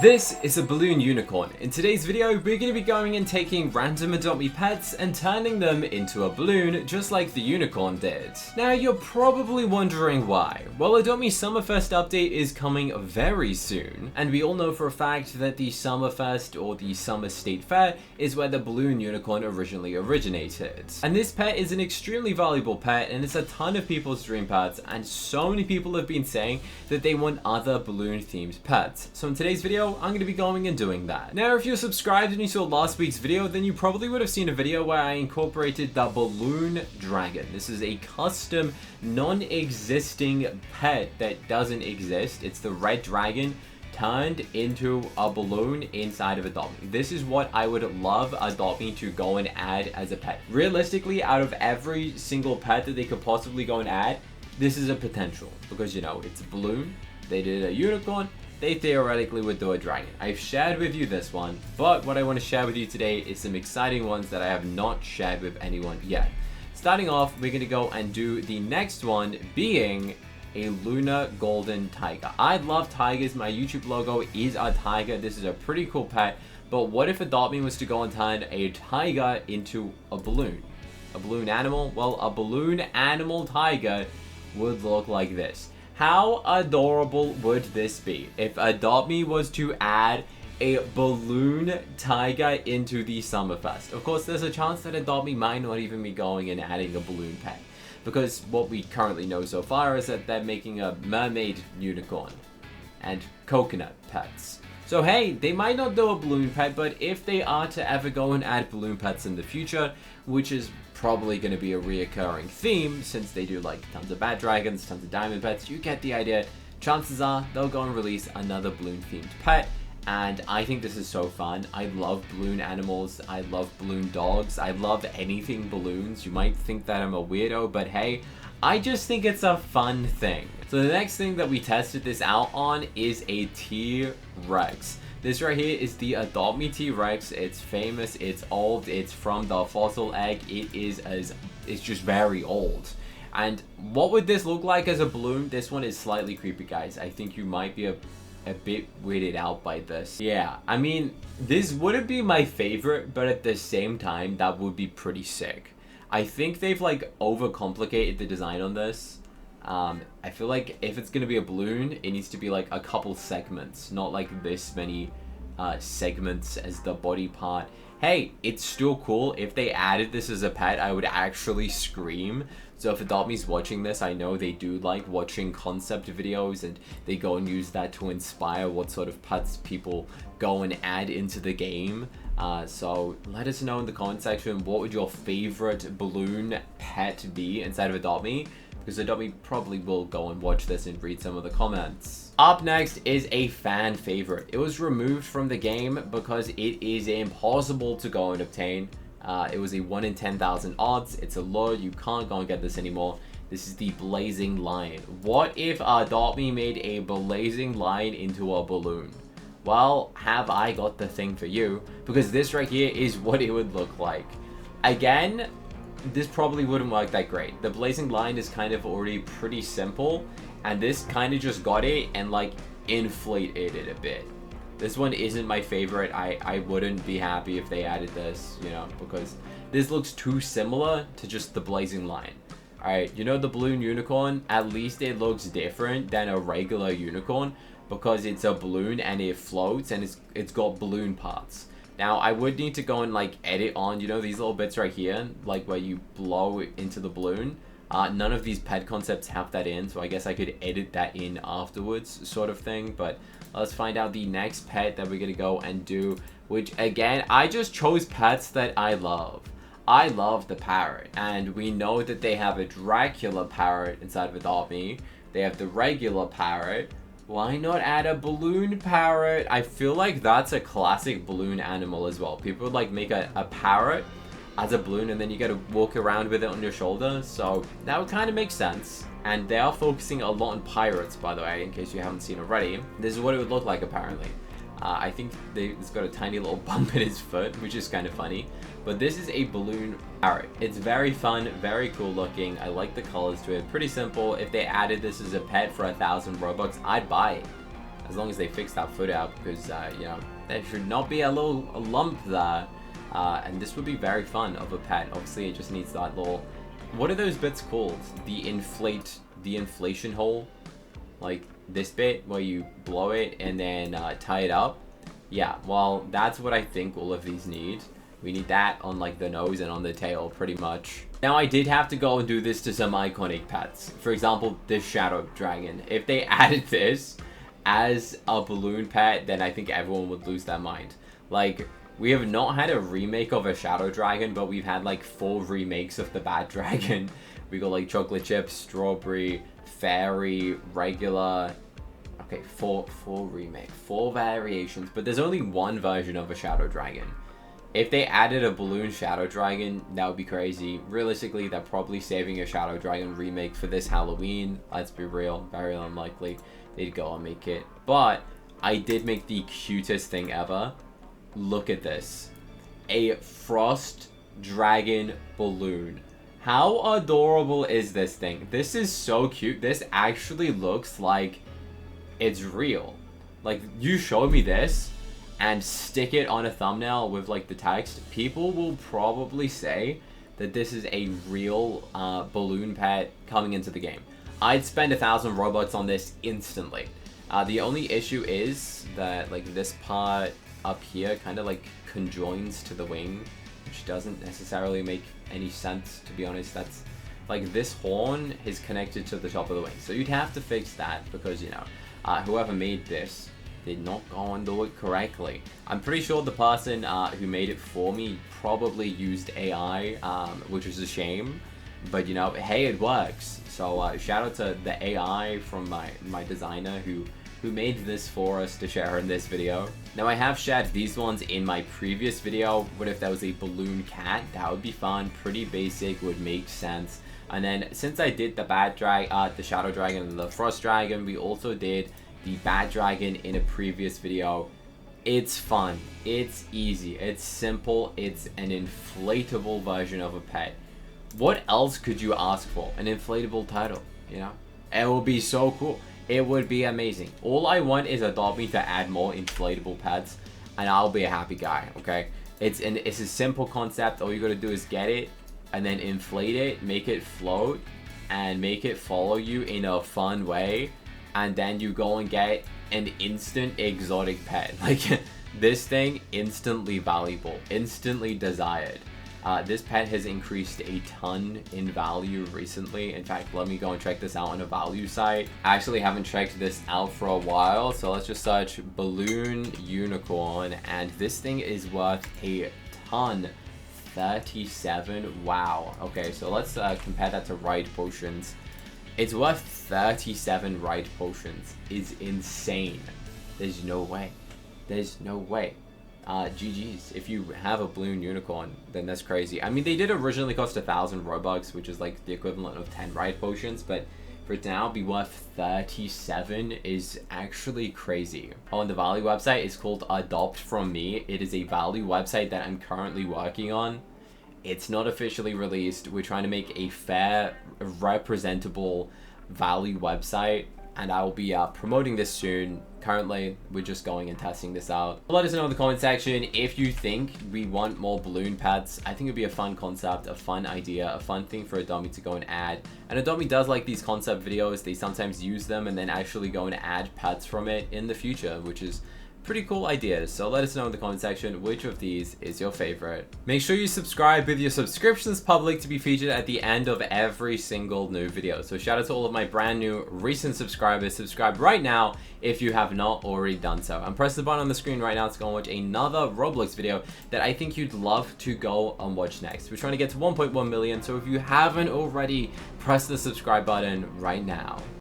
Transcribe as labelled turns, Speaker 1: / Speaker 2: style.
Speaker 1: This is a balloon unicorn. In today's video, we're going to be going and taking random Adopt Me pets and turning them into a balloon just like the unicorn did. Now you're probably wondering why. Well, Adopt Me Summerfest update is coming very soon, and we all know for a fact that the Summerfest or the Summer State Fair is where the balloon unicorn originally originated. And this pet is an extremely valuable pet, and it's a ton of people's dream pets, and so many people have been saying that they want other balloon themed pets. So in today's video, I'm going to be going and doing that. Now, if you're subscribed and you saw last week's video, then you probably would have seen a video where I incorporated the balloon dragon. This is a custom, non-existing pet that doesn't exist. It's the red dragon turned into a balloon inside of Adopt Me. This is what I would love Adopt Me to go and add as a pet. Realistically, out of every single pet that they could possibly go and add, this is a potential because, you know, it's a balloon. They did a unicorn. They theoretically would do a dragon. I've shared with you this one, but what I want to share with you today is some exciting ones that I have not shared with anyone yet. Starting off, we're going to go and do the next one being a lunar golden tiger. I love tigers. My YouTube logo is a tiger. This is a pretty cool pet, but what if Adopt Me was to go and turn a tiger into a balloon? A balloon animal? Well, a balloon animal tiger would look like this. How adorable would this be if Adopt Me was to add a balloon tiger into the Summerfest? Of course, there's a chance that Adopt Me might not even be going and adding a balloon pet, because what we currently know so far is that they're making a mermaid unicorn and coconut pets. So hey, they might not do a balloon pet, but if they are to ever go and add balloon pets in the future, which is probably going to be a reoccurring theme since they do like tons of bat dragons, tons of diamond pets, you get the idea. Chances are they'll go and release another balloon themed pet, and I think this is so fun. I love balloon animals. I love balloon dogs. I love anything balloons. You might think that I'm a weirdo, but hey, I just think it's a fun thing. So the next thing that we tested this out on is a T-Rex. This right here is the Adopt Me T-Rex. It's famous, it's old, it's from the fossil egg. It's just very old. And what would this look like as a balloon? This one is slightly creepy, guys. I think you might be a bit weirded out by this. Yeah, I mean, this wouldn't be my favorite, but at the same time, that would be pretty sick. I think they've like overcomplicated the design on this. I feel like if it's gonna be a balloon, it needs to be like a couple segments, not like this many segments as the body part. Hey, it's still cool. If they added this as a pet, I would actually scream. So if Adopt Me's watching this, I know they do like watching concept videos, and they go and use that to inspire what sort of pets people go and add into the game. So let us know in the comment section, what would your favorite balloon pet be inside of Adopt Me? Because Adopt Me probably will go and watch this and read some of the comments. Up next is a fan favorite. It was removed from the game because it is impossible to go and obtain. It was a 1 in 10,000 odds. It's a lure. You can't go and get this anymore. This is the blazing lion. What if Adopt Me made a blazing lion into a balloon? Well, have I got the thing for you, because this right here is what it would look like. Again, this probably wouldn't work that great. The blazing line is kind of already pretty simple, and this kind of just got it and like inflated it a bit. This one isn't my favorite. I wouldn't be happy if they added this, you know, because this looks too similar to just the blazing line. Alright, you know the balloon unicorn? At least it looks different than a regular unicorn because it's a balloon and it floats and it's got balloon parts. Now, I would need to go and like edit on, you know, these little bits right here, like where you blow into the balloon. None of these pet concepts have that in, so I guess I could edit that in afterwards, sort of thing. But let's find out the next pet that we're gonna go and do, which again, I just chose pets that I love. I love the parrot, and we know that they have a Dracula parrot inside of Adopt Me. They have the regular parrot. Why not add a balloon parrot? I feel like that's a classic balloon animal as well. People would like make a parrot as a balloon, and then you gotta walk around with it on your shoulder. So that would kind of make sense. And they are focusing a lot on pirates, by the way, in case you haven't seen already. This is what it would look like, apparently. I think it's got a tiny little bump in his foot, which is kind of funny. But this is a balloon parrot. It's very fun, very cool looking. I like the colors to it. Pretty simple. If they added this as a pet for 1,000 Robux, I'd buy it. as long as they fix that foot out, because you know, there should not be a lump there. And this would be very fun of a pet. Obviously, it just needs that little, what are those bits called? The inflation hole, like this bit where you blow it and then tie it up. Yeah, well, that's what I think all of these need. We need that on like the nose and on the tail, pretty much. Now, I did have to go and do this to some iconic pets. For example, this shadow dragon. If they added this as a balloon pet, then I think everyone would lose their mind. Like, we have not had a remake of a shadow dragon, but we've had like 4 remakes of the bad dragon. We got like chocolate chip, strawberry, fairy, regular. Okay, 4 remake, 4 variations, but there's only 1 version of a shadow dragon. If they added a balloon shadow dragon, that would be crazy. Realistically, they're probably saving a shadow dragon remake for this Halloween. Let's be real, very unlikely they'd go and make it. But I did make the cutest thing ever. Look at this. A frost dragon balloon. How adorable is this thing? This is so cute. This actually looks like it's real. Like, you show me this and stick it on a thumbnail with like the text, people will probably say that this is a real balloon pet coming into the game. I'd spend 1,000 Robux on this instantly. The only issue is that like this part up here kind of like conjoins to the wing, which doesn't necessarily make any sense, to be honest. That's like, this horn is connected to the top of the wing, so you'd have to fix that, because you know, whoever made this did not go and do it correctly. I'm pretty sure the person who made it for me probably used AI, which is a shame, but you know, hey, it works. So shout out to the AI from my designer who made this for us to share in this video. Now, I have shared these ones in my previous video. What if there was a balloon cat? That would be fun, pretty basic, would make sense. And then since I did the shadow dragon and the frost dragon, we also did the bad dragon in a previous video. It's fun, it's easy, it's simple, it's an inflatable version of a pet. What else could you ask for? An inflatable turtle, you know? It would be so cool. It would be amazing. All I want is Adopt Me to add more inflatable pets, and I'll be a happy guy, okay? It's a simple concept. All you gotta do is get it, and then inflate it, make it float, and make it follow you in a fun way. And then you go and get an instant exotic pet. Like, this thing, instantly valuable, instantly desired. This pet has increased a ton in value recently. In fact, let me go and check this out on a value site. I actually haven't checked this out for a while, so let's just search balloon unicorn, and this thing is worth a ton. 37. Wow. Okay, so let's compare that to ride potions. It's worth 37 ride potions. Is insane. There's no way. There's no way. GG's. If you have a balloon unicorn, then that's crazy. I mean, they did originally cost 1,000 Robux, which is like the equivalent of 10 ride potions, but for it to now be worth 37 is actually crazy. On the value website, it's called Adopt From Me. It is a value website that I'm currently working on. It's not officially released. We're trying to make a fair, representable value website, and I will be promoting this soon. Currently, we're just going and testing this out. Let us know in the comment section if you think we want more balloon pets. I think it'd be a fun concept, a fun idea, a fun thing for Adopt Me to go and add. And Adopt Me does like these concept videos. They sometimes use them and then actually go and add pets from it in the future, which is pretty cool ideas. So let us know in the comment section which of these is your favorite. Make sure you subscribe with your subscriptions public to be featured at the end of every single new video. So shout out to all of my brand new recent subscribers. Subscribe right now if you have not already done so, and press the button on the screen right now to go and watch another Roblox video that I think you'd love to go and watch next. We're trying to get to 1.1 million, so if you haven't already, press the subscribe button right now.